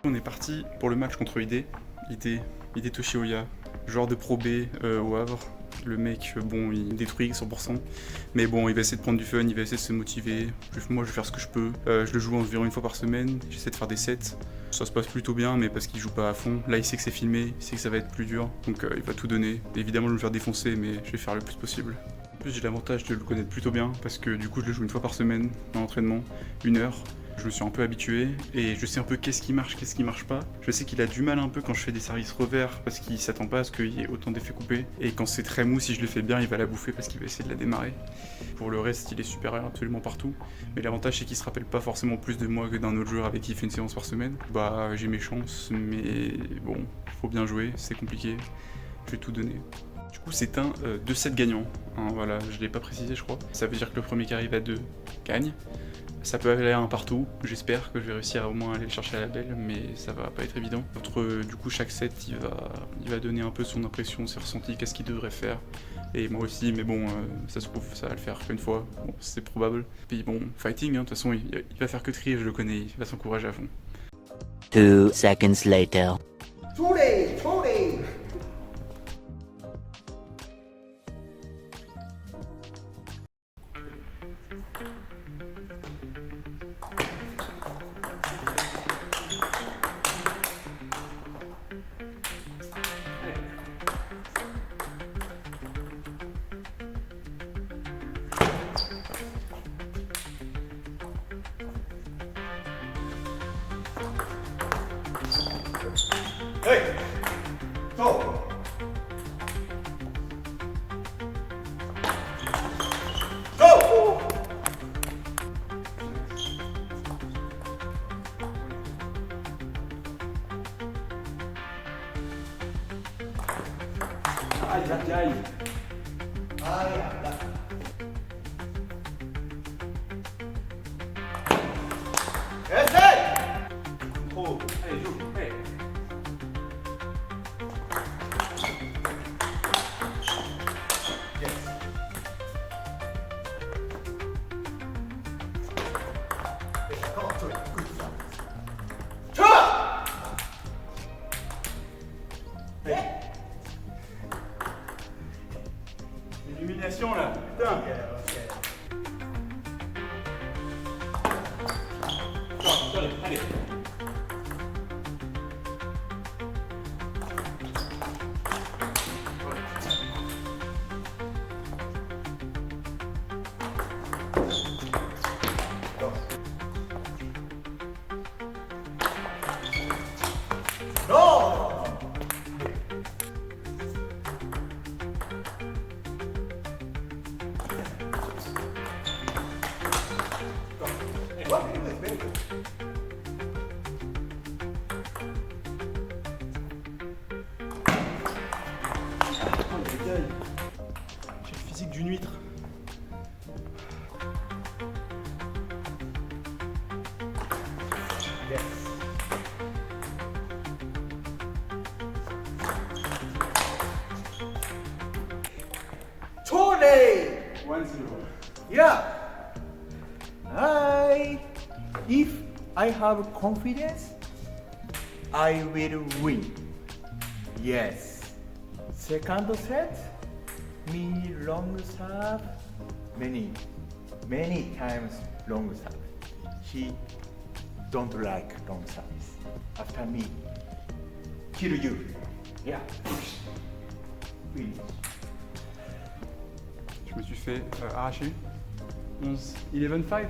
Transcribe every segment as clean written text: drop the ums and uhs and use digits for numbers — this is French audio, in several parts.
On est parti pour le match contre Hide Toshioya, joueur de Pro B au Havre. Le mec, bon, il détruit 100%, mais bon, il va essayer de prendre du fun, il va essayer de se motiver. Moi, je vais faire ce que je peux. Je le joue environ une fois par semaine, j'essaie de faire des sets. Ça se passe plutôt bien, mais parce qu'il joue pas à fond. Là, il sait que c'est filmé, il sait que ça va être plus dur, donc il va tout donner. Évidemment, je vais me faire défoncer, mais je vais faire le plus possible. En plus, j'ai l'avantage de le connaître plutôt bien, parce que du coup, je le joue une fois par semaine, dans l'entraînement, 1 heure. Je me suis un peu habitué et je sais un peu qu'est-ce qui marche pas. Je sais qu'il a du mal un peu quand je fais des services revers parce qu'il s'attend pas à ce qu'il y ait autant d'effets coupés. Et quand c'est très mou, si je le fais bien, il va la bouffer parce qu'il va essayer de la démarrer. Pour le reste, il est supérieur absolument partout. Mais l'avantage, c'est qu'il se rappelle pas forcément plus de moi que d'un autre joueur avec qui il fait une séance par semaine. Bah, j'ai mes chances, mais bon, faut bien jouer, c'est compliqué. Je vais tout donner. Du coup, c'est un 2-7 gagnant. Hein, voilà, je l'ai pas précisé, je crois. Ça veut dire que le premier qui arrive à 2 gagne. Ça peut aller à un partout, j'espère que je vais réussir à au moins aller le chercher à la belle, mais ça va pas être évident. Du coup, chaque set, il va donner un peu son impression, ses ressentis, qu'est-ce qu'il devrait faire. Et moi aussi, mais bon, ça se trouve, ça va le faire qu'une fois, bon, c'est probable. Puis bon, fighting, hein, de toute façon, il va faire que trier, je le connais, il va s'encourager à fond. 2 seconds later. Today. Hey! Go! Go! Aïe, aïe, aïe! Aïe, là. Essaye! Oh, allez, joue, hey! L'illumination là, putain! Allez. Non! J'ai le physique d'une huître. Yes. Tony! 1-0. Yeah. If I have confidence, I will win. Yes. Second set, me long serve, many times long serve. He don't like long service. After me, kill you. Yeah. Finish. Je me suis fait arracher 11-5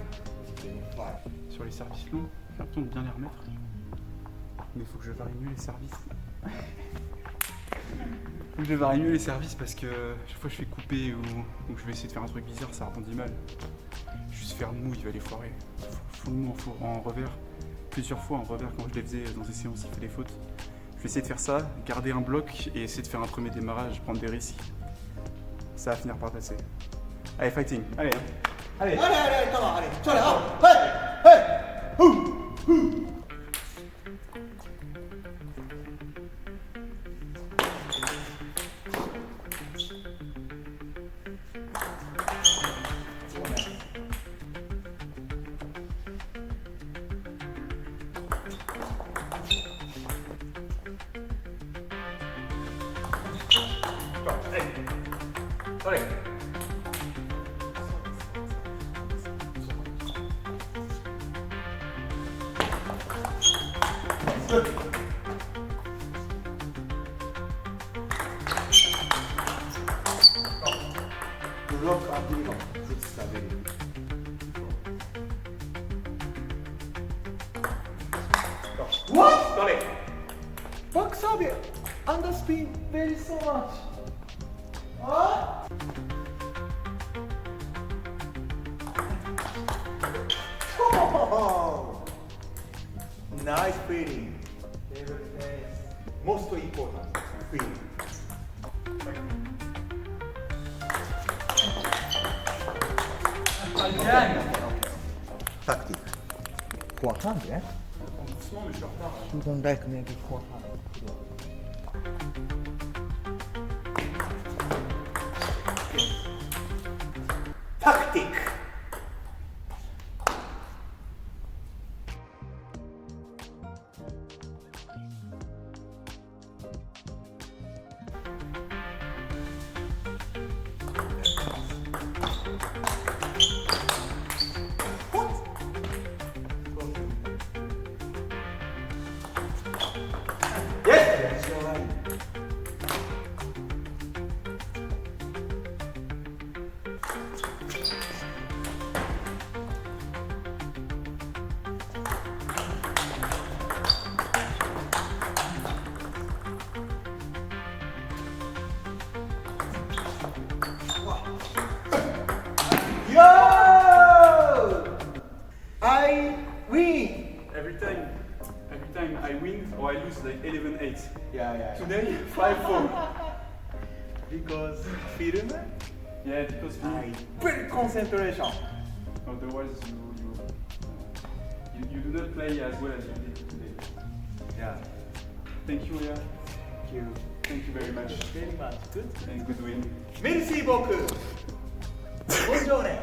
sur les services longs. J'ai l'impression de bien les remettre. Mais il faut que je varie mieux les services. Faut que je varie mieux les services parce que chaque fois que je fais couper ou je vais essayer de faire un truc bizarre, ça rebondit mal. Juste faire mou, il va les foirer. Full mou en revers. Plusieurs fois en revers quand je les faisais dans des séances, il fait des fautes. Je vais essayer de faire ça, garder un bloc et essayer de faire un premier démarrage, prendre des risques. Ça va finir par passer. Allez, fighting, allez, hein. Allez, attends, allez, tu là, hey! Block ability. Good stability. What? Sorry. Back service. Underspin very so much. What? Oh, nice feeling. Most important feeling. Tactic. Forehand, yeah? Doucement, mais je suis en retard. You don't like maybe forehand. Tactic. Yes. You're right. Yo! I win. Every time I win or I lose like 11-8. Yeah. Today, 5-4. Because film, Yeah, because I very concentration. otherwise you do not play as well as you did today. Yeah. Thank you, Leah. Thank you. Thank you very much. Very much. Good. And good win. Merci beaucoup. Bonne journée.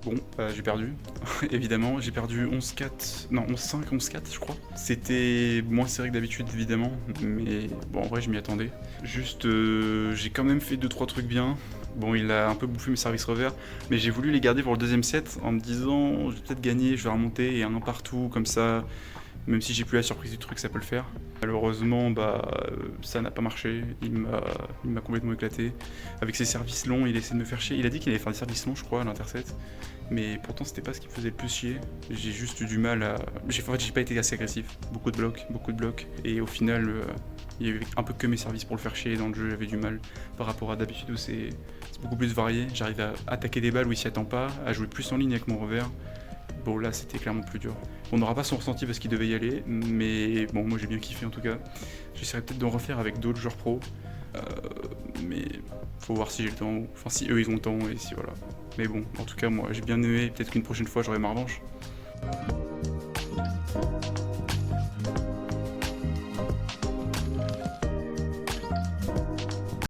Bon, j'ai perdu, évidemment. J'ai perdu 11-4, non 11-5, 11-4 je crois. C'était moins serré que d'habitude évidemment, mais bon en vrai je m'y attendais. Juste j'ai quand même fait 2-3 trucs bien. Bon il a un peu bouffé mes services revers, mais j'ai voulu les garder pour le deuxième set en me disant je vais peut-être gagner, je vais remonter et un partout comme ça. Même si j'ai plus la surprise du truc, ça peut le faire. Malheureusement, ça n'a pas marché. Il m'a complètement éclaté. Avec ses services longs, il essaie de me faire chier. Il a dit qu'il allait faire des services longs, je crois, à l'interset. Mais pourtant, c'était pas ce qui me faisait le plus chier. J'ai juste eu du mal à... En fait, j'ai pas été assez agressif. Beaucoup de blocs. Et au final, il y avait un peu que mes services pour le faire chier. Dans le jeu, j'avais du mal par rapport à d'habitude où c'est beaucoup plus varié. J'arrive à attaquer des balles où il s'y attend pas, à jouer plus en ligne avec mon revers. Bon là c'était clairement plus dur. On n'aura pas son ressenti parce qu'il devait y aller, mais bon moi j'ai bien kiffé en tout cas. J'essaierai peut-être d'en refaire avec d'autres joueurs pro, mais faut voir si j'ai le temps, enfin si eux ils ont le temps et si voilà. Mais bon en tout cas moi j'ai bien aimé, peut-être qu'une prochaine fois j'aurai ma revanche.